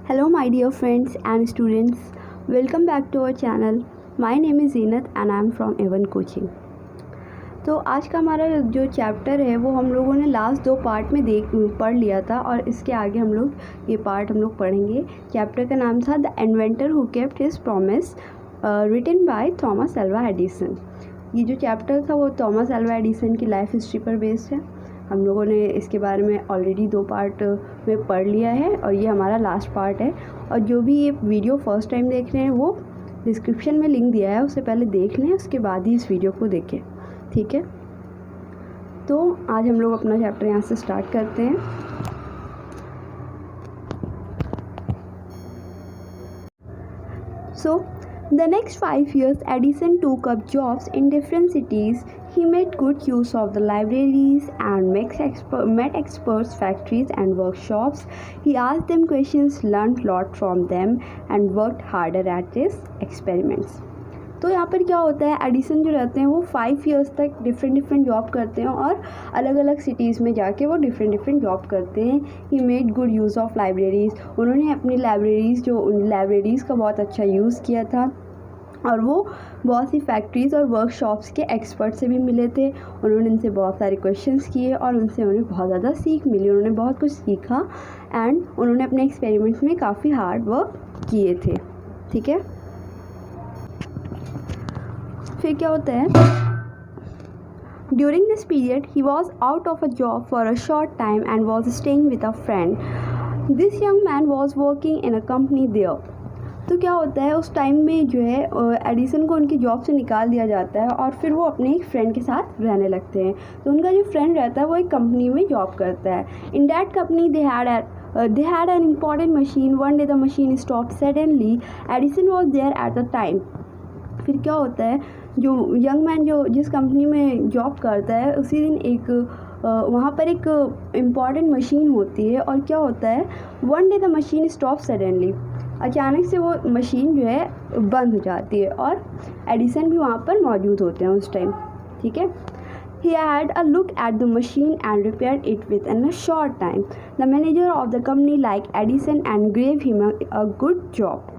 Hello my dear friends and students, welcome back to our channel. My name is Zeenat and I am from A1 Coaching. तो आज का हमारा जो chapter है वो हम लोगों ने लास्ट 2 पार्ट में पढ़ लिया था और इसके आगे हम लोग पढ़ेंगे। चैप्टर का नाम था the inventor who kept his promise, written by Thomas Alva Edison. ये जो चैप्टर था वो थॉमस अल्वा एडिसन की लाइफ हिस्ट्री पर बेस्ड है। हम लोगों ने इसके बारे में ऑलरेडी 2 पार्ट में पढ़ लिया है और ये हमारा लास्ट पार्ट है। और जो भी ये वीडियो फर्स्ट टाइम देख रहे हैं वो डिस्क्रिप्शन में लिंक दिया है, उससे पहले देख लें, उसके बाद ही इस वीडियो को देखें, ठीक है। तो आज हम लोग अपना चैप्टर यहाँ से स्टार्ट करते हैं। So the next 5 years, Edison took up jobs in different cities. He made good use of the libraries and met experts, factories and workshops. He asked them questions, learned a lot from them and worked harder at his experiments. तो यहाँ पर क्या होता है, Edison जो रहते हैं वो 5 इयर्स तक डिफरेंट जॉब करते हैं और अलग अलग सिटीज़ में जाके वो डिफरेंट जॉब करते हैं। He made good use of libraries, उन्होंने अपनी लाइब्रेरीज़ का बहुत अच्छा यूज़ किया था और वो बहुत सी फैक्ट्रीज़ और वर्कशॉप्स के एक्सपर्ट से भी मिले थे। उन्होंने उनसे बहुत सारे क्वेश्चंस किए और उनसे उन्हें बहुत ज़्यादा सीख मिली, उन्होंने बहुत कुछ सीखा एंड उन्होंने अपने एक्सपेरिमेंट्स में काफ़ी हार्ड वर्क किए थे, ठीक है। फिर क्या होता है, during this period he was out of a job for a short time and was staying with a friend. This young man was working in a company there. तो क्या होता है, उस टाइम में जो है एडिसन को उनकी जॉब से निकाल दिया जाता है और फिर वो अपने एक फ्रेंड के साथ रहने लगते हैं। तो उनका जो फ्रेंड रहता है वो एक कंपनी में जॉब करता है। In that company they had an important machine. One day the machine stopped suddenly. Edison was there at the time. फिर क्या होता है, जो यंग मैन जो जिस कंपनी में जॉब करता है उसी दिन एक वहाँ पर एक इम्पॉर्टेंट मशीन होती है और क्या होता है, one day the machine stop suddenly, अचानक से वो मशीन जो है बंद हो जाती है और एडिसन भी वहाँ पर मौजूद होते हैं उस टाइम, ठीक है। He had a look at the machine and repaired it within a short time. The manager of the company liked Edison and gave him a good job.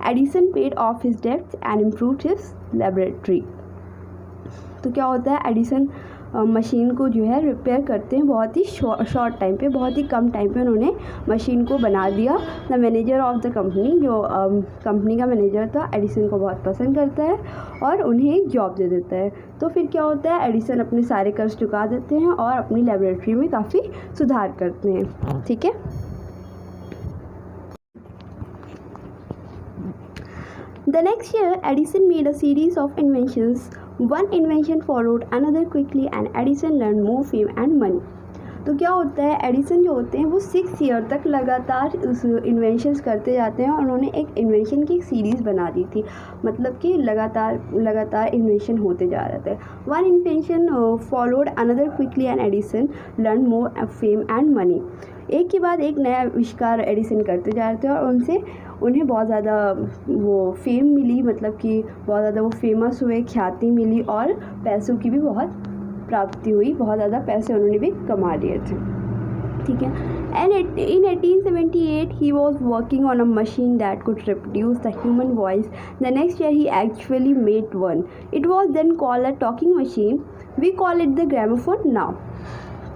Edison paid off his debts and improved his laboratory. तो क्या होता है, Edison machine को जो है repair करते हैं बहुत ही शॉर्ट टाइम पे, बहुत ही कम टाइम पे उन्होंने मशीन को बना दिया। The manager of the company, जो कंपनी का मैनेजर था, एडिसन को बहुत पसंद करता है और उन्हें एक जॉब दे देता है। तो फिर क्या होता है, एडिसन अपने सारे कर्ज चुका देते हैं और अपनी लेबोरेटरी में काफ़ी सुधार करते हैं, ठीक है। The next year, Edison made a series of inventions. One invention followed another quickly and Edison learned more fame and money. तो क्या होता है, एडिसन जो होते हैं वो 6 ईयर तक लगातार उस इन्वेंशंस करते जाते हैं और उन्होंने एक इन्वेंशन की एक सीरीज़ बना दी थी, मतलब कि लगातार इन्वेंशन होते जा रहे थे। One invention followed another quickly and Edison learn more fame and money. एक के बाद एक नया आविष्कार एडिसन करते जा रहे थे और उन्हें बहुत ज़्यादा वो फेम मिली, मतलब कि बहुत ज़्यादा वो फेमस हुए, ख्याति मिली और पैसों की भी बहुत प्राप्ति हुई, बहुत ज़्यादा पैसे उन्होंने भी कमा लिए थे, ठीक है। And in 1878 he was working on a machine that could reproduce the human voice. The next year he actually made one. It was then called a talking machine. We call it the gramophone now.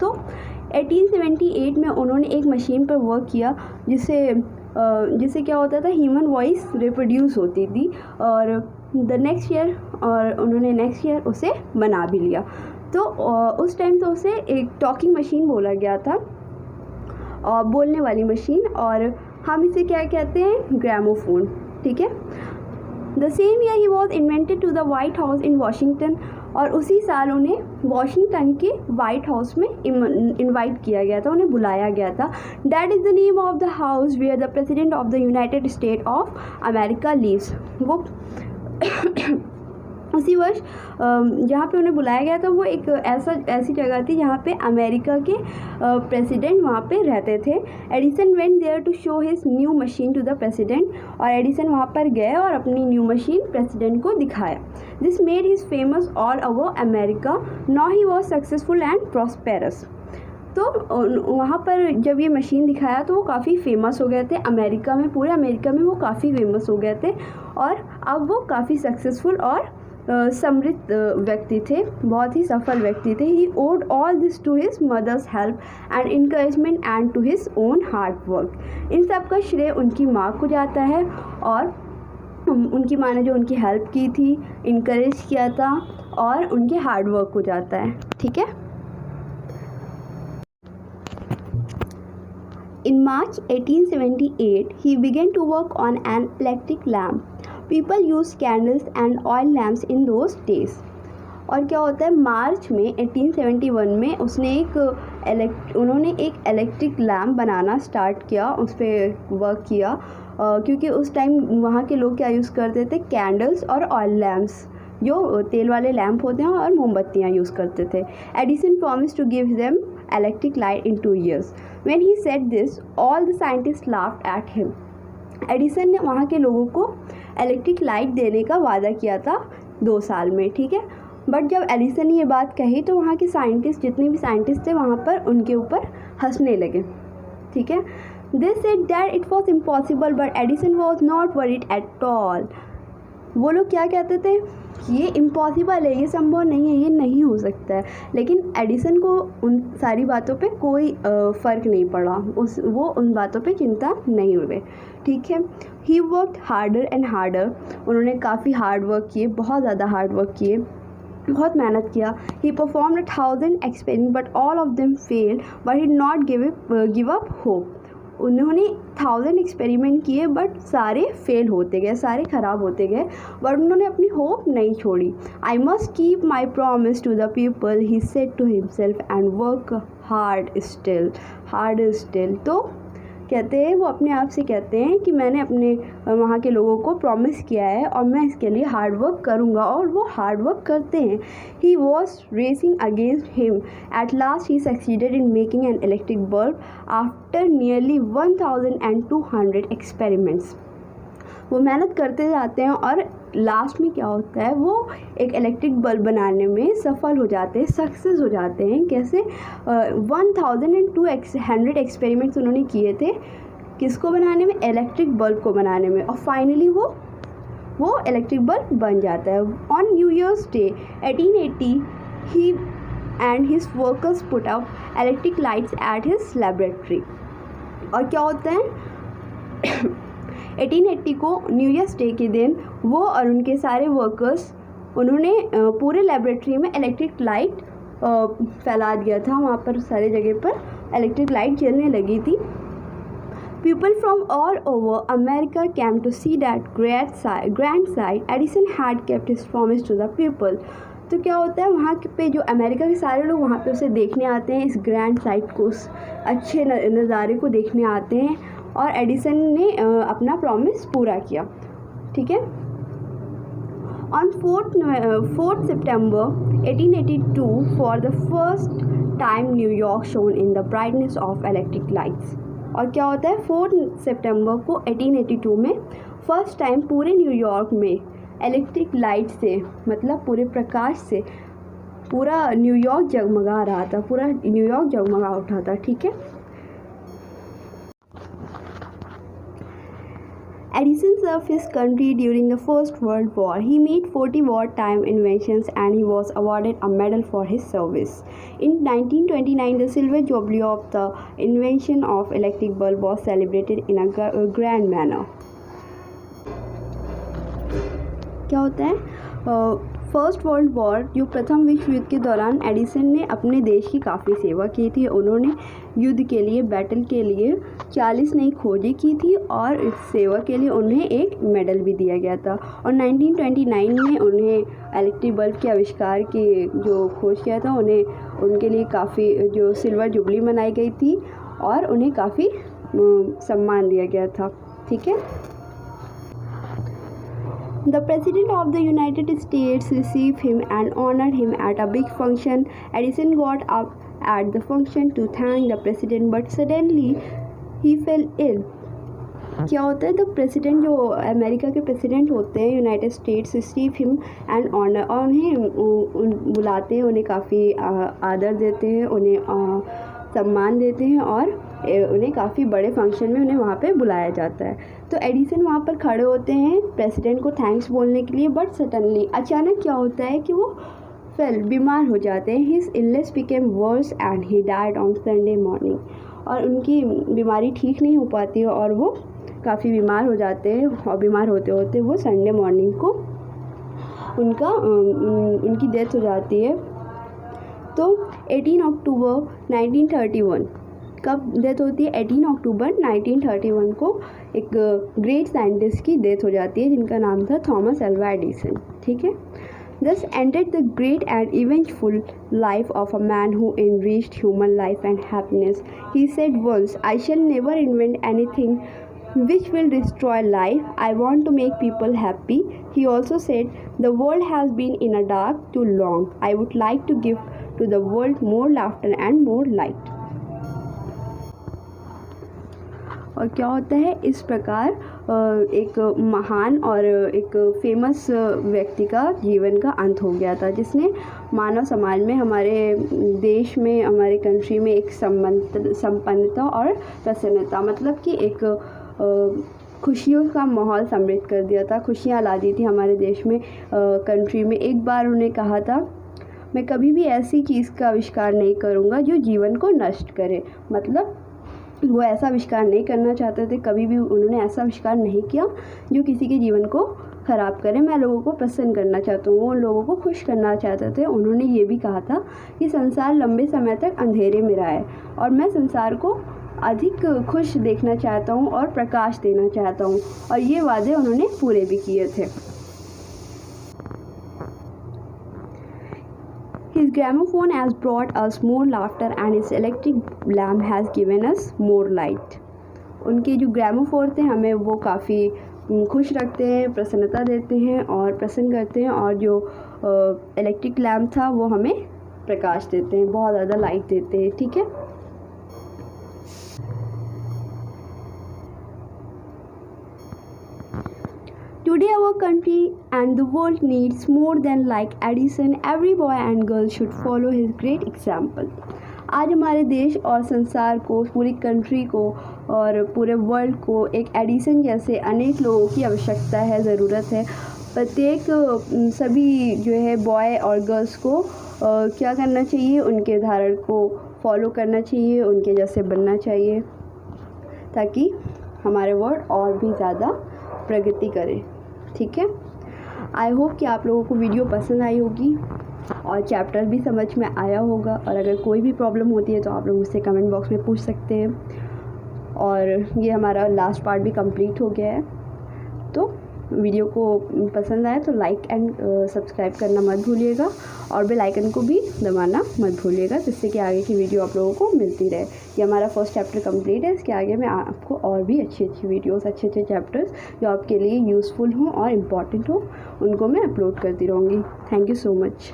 तो 1878 में उन्होंने एक machine पर work किया जिससे क्या होता था, ह्यूमन वॉइस रिप्रोड्यूस होती थी और उन्होंने नेक्स्ट ईयर उसे बना भी लिया। तो उस टाइम तो उसे एक टॉकिंग मशीन बोला गया था, और बोलने वाली मशीन, और हम इसे क्या कहते हैं, ग्रामोफोन, ठीक है। The same year he was invented to the White House in Washington, और उसी साल उन्हें वाशिंगटन के वाइट हाउस में इनवाइट किया गया था, उन्हें बुलाया गया था। That is the name of the house where the president of the United State of America lives. वो उसी वर्ष जहाँ पे उन्हें बुलाया गया था वो एक ऐसी जगह थी जहाँ पे अमेरिका के प्रेसिडेंट वहाँ पे रहते थे। Edison went there to show his new machine to the president, और एडिसन वहाँ पर गए और अपनी न्यू मशीन प्रेसिडेंट को दिखाया। This made his famous all over America. Now he was successful and prosperous. तो वहाँ पर जब ये मशीन दिखाया तो वो काफ़ी फेमस हो गए थे अमेरिका में, पूरे अमेरिका में वो काफ़ी फेमस हो गए थे और अब वो काफ़ी सक्सेसफुल और समृद्ध व्यक्ति थे, बहुत ही सफल व्यक्ति थे। He owed all this to his mother's help and encouragement and to his own hard work. इन सब का श्रेय उनकी माँ को जाता है और उनकी माँ ने जो उनकी हेल्प की थी, इनकरेज किया था और उनके हार्ड वर्क को जाता है। ठीक है। In March 1878, he began to work on an electric lamp. People used candles and oil lamps in those days. और क्या होता है, मार्च में 1871 में उन्होंने एक इलेक्ट्रिक लैम्प बनाना स्टार्ट किया, उस पर वर्क किया क्योंकि उस टाइम वहाँ के लोग क्या यूज़ करते थे, कैंडल्स और ऑयल लैम्प्स, जो तेल वाले लैम्प होते हैं, और मोमबत्तियाँ यूज़ करते थे। Edison promise to give them electric light in 2 years. When he said this, all the scientists laughed at him. Edison ने वहाँ के लोगों को इलेक्ट्रिक लाइट देने का वादा किया था 2 साल में। ठीक है। बट जब एडिसन ने ये बात कही तो वहाँ के साइंटिस्ट, जितने भी साइंटिस्ट थे वहाँ पर, उनके ऊपर हंसने लगे। ठीक है। They said that it was impossible, but Edison was not worried at all. वो लोग क्या कहते थे, ये इम्पॉसिबल है, ये संभव नहीं है, ये नहीं हो सकता है। लेकिन एडिसन को उन सारी बातों पे कोई फ़र्क नहीं पड़ा, वो उन बातों पे चिंता नहीं हुए। ठीक है। He worked harder and harder, उन्होंने काफ़ी हार्ड वर्क किए, बहुत ज़्यादा हार्ड वर्क किए, बहुत मेहनत किया। ही performed 1000 experiment but all of them failed but he not give up hope. उन्होंने 1000 एक्सपेरिमेंट किए बट सारे फेल होते गए, सारे ख़राब होते गए, बट उन्होंने अपनी होप नहीं छोड़ी। I must keep my promise to the people, he said to himself, and work hard still. तो कहते हैं, वो अपने आप से कहते हैं कि मैंने अपने वहाँ के लोगों को प्रॉमिस किया है और मैं इसके लिए हार्ड वर्क करूँगा, और वो हार्ड वर्क करते हैं। He was racing against him, at last he succeeded in making an electric bulb after nearly 1200 experiments. वो मेहनत करते जाते हैं और लास्ट में क्या होता है, वो एक इलेक्ट्रिक बल्ब बनाने में सफल हो जाते हैं, सक्सेस हो जाते हैं। कैसे? 1200 एक्सपेरिमेंट्स उन्होंने किए थे, किसको बनाने में, इलेक्ट्रिक बल्ब को बनाने में, और फाइनली वो इलेक्ट्रिक बल्ब बन जाता है। On new years day 1880 he and his workers put up electric lights at his laboratory. और क्या होता है 1880 को न्यू ईयर्स डे के दिन वो और उनके सारे वर्कर्स, उन्होंने पूरे लेबोरेटरी में इलेक्ट्रिक लाइट फैला दिया था, वहाँ पर सारे जगह पर इलेक्ट्रिक लाइट जलने लगी थी। People from all over America came to see that grand sight. Edison had kept his promise to the people. तो क्या होता है, वहाँ पे जो अमेरिका के सारे लोग वहाँ पे उसे देखने आते हैं, इस ग्रैंड साइट को, उस अच्छे नज़ारे को देखने आते हैं, और एडिसन ने अपना प्रॉमिस पूरा किया। ठीक है। On 4 September 1882 for the first time New York shown in the brightness of electric lights. और क्या होता है, 4 सितंबर को 1882 में फर्स्ट टाइम पूरे न्यूयॉर्क में इलेक्ट्रिक लाइट से, मतलब पूरे प्रकाश से पूरा न्यूयॉर्क जगमगा रहा था, पूरा न्यूयॉर्क जगमगा उठा था। ठीक है। Edison served his country during the First World War. He made 40 wartime inventions and he was awarded a medal for his service. In 1929, the silver jubilee of the invention of electric bulb was celebrated in a grand manner. क्या होता है, first world war, जो प्रथम विश्व युद्ध के दौरान Edison ने अपने देश की काफ़ी सेवा की थी। उन्होंने युद्ध के लिए, बैटल के लिए 40 नई खोजें की थी और इस सेवा के लिए उन्हें एक मेडल भी दिया गया था। और 1929 में उन्हें इलेक्ट्रिक बल्ब के आविष्कार की जो खोज किया था, उन्हें उनके लिए काफ़ी जो सिल्वर जुबली मनाई गई थी और उन्हें काफ़ी सम्मान दिया गया था। ठीक है। The President of the United States received him and honored him at a big function. Edison got up at the function to thank the President, but suddenly he fell ill. क्या होता है, द प्रेसिडेंट, जो America के president होते हैं United States, receive him and honour, और उन्हें बुलाते हैं, उन्हें काफ़ी आदर देते हैं, उन्हें सम्मान देते हैं और उन्हें काफ़ी बड़े फंक्शन में उन्हें वहाँ पे बुलाया जाता है। तो एडिसन वहाँ पर खड़े होते हैं प्रेसिडेंट को थैंक्स बोलने के लिए, बट सडनली अचानक क्या होता है कि वो बीमार हो जाते हैं। His illness became worse and he died on Sunday morning. और उनकी बीमारी ठीक नहीं हो पाती है और वो काफ़ी बीमार हो जाते हैं, और बीमार होते होते वो संडे मॉर्निंग को उनकी डेथ हो जाती है। तो 18 अक्टूबर 1931 कब डेथ होती है? 18 अक्टूबर 1931 को एक ग्रेट साइंटिस्ट की डेथ हो जाती है जिनका नाम था थॉमस एल्वा एडिसन। ठीक है। Thus ended the great and eventful life of a man who enriched human life and happiness. He said once, "I shall never invent anything which will destroy life. I want to make people happy." He also said, "The world has been in a dark too long. I would like to give to the world more laughter and more light." और क्या होता है, इस प्रकार एक महान और एक फेमस व्यक्ति का जीवन का अंत हो गया था, जिसने मानव समाज में, हमारे देश में, हमारे कंट्री में एक संपन्नता और प्रसन्नता, मतलब कि एक खुशियों का माहौल समृद्ध कर दिया था, खुशियाँ ला दी थी हमारे देश में, कंट्री में। एक बार उन्होंने कहा था, मैं कभी भी ऐसी चीज़ का आविष्कार नहीं करूँगा जो जीवन को नष्ट करे। मतलब वो ऐसा आविष्कार नहीं करना चाहते थे, कभी भी उन्होंने ऐसा आविष्कार नहीं किया जो किसी के जीवन को ख़राब करे। मैं लोगों को प्रसन्न करना चाहता हूँ, उन लोगों को खुश करना चाहते थे। उन्होंने ये भी कहा था कि संसार लंबे समय तक अंधेरे में रहा है और मैं संसार को अधिक खुश देखना चाहता हूँ और प्रकाश देना चाहता हूँ, और ये वादे उन्होंने पूरे भी किए थे। His gramophone has brought us more laughter and his electric lamp has given us more light. उनके जो ग्रामोफोन थे हमें वो काफ़ी खुश रखते हैं, प्रसन्नता देते हैं और प्रसन्न करते हैं, और जो इलेक्ट्रिक लैम्प था वो हमें प्रकाश देते हैं, बहुत ज़्यादा लाइट देते हैं। ठीक है। Today our country and the world needs more than like Edison. Every boy and girl should follow his great example. आज हमारे देश और संसार को, पूरी कंट्री को और पूरे वर्ल्ड को एक एडिसन जैसे अनेक लोगों की आवश्यकता है, ज़रूरत है। प्रत्येक सभी जो है बॉय और गर्ल्स को क्या करना चाहिए, उनके उदाहरण को फॉलो करना चाहिए, उनके जैसे बनना चाहिए, ताकि हमारे वर्ल्ड और भी ज़्यादा प्रगति करे। ठीक है। आई होप कि आप लोगों को वीडियो पसंद आई होगी और चैप्टर भी समझ में आया होगा, और अगर कोई भी प्रॉब्लम होती है तो आप लोग मुझसे कमेंट बॉक्स में पूछ सकते हैं। और ये हमारा लास्ट पार्ट भी कंप्लीट हो गया है। तो वीडियो को पसंद आए तो लाइक एंड सब्सक्राइब करना मत भूलिएगा, और बेल आइकन को भी दबाना मत भूलिएगा, जिससे कि आगे की वीडियो आप लोगों को मिलती रहे। ये हमारा फर्स्ट चैप्टर कंप्लीट है। इसके आगे मैं आपको और भी अच्छी वीडियोस, अच्छे चैप्टर्स जो आपके लिए यूज़फुल हों और इम्पॉर्टेंट हो, उनको मैं अपलोड करती रहूँगी। Thank you so much.